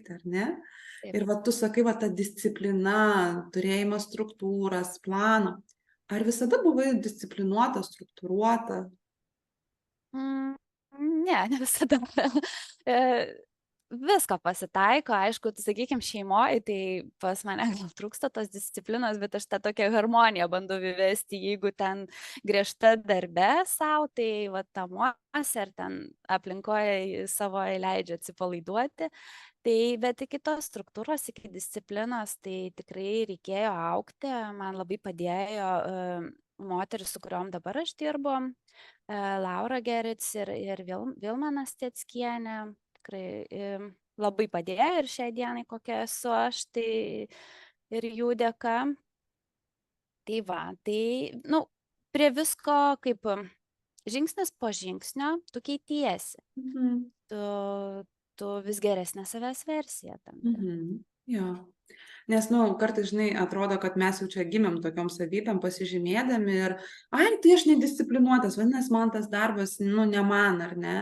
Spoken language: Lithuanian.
padaryti, ar ne? Taip. Ir va, tu sakai, va, ta disciplina, turėjimas struktūros, plano. Ar visada buvai disciplinuota, struktūruota? Mm, ne visada. E, Visko pasitaiko, aišku, tai sakykim, šeimoje, tai pas mane gal trūksta tos disciplinos, bet aš tą tokią harmoniją bandau įvesti, jeigu ten griežta darbe savo, tai va namuose ar ten aplinkoje savo leidžia atsipalaiduoti. Tai bet iki tos struktūros, iki disciplinos, tai tikrai reikėjo augti. Man labai padėjo moteris, su kuriuom dabar aš dirbu, Laura Gerits ir Vilmana Steckienė. Tikrai labai padėjo ir šiai dienai, kokia esu aš, tai ir jų dėka. Tai va, tai, nu, prie visko kaip žingsnis po žingsnio tu keitiesi. Mhm. Tu, tu vis geresnė savęs versija tampi. Mhm. Jo. Nes, nu, kartais, žinai, atrodo, kad mes jau čia gimėm tokiom savybėm pasižymėdami ir, ai, tai aš nedisciplinuotas, vadinasi, man tas darbas, nu, ne man, ar ne?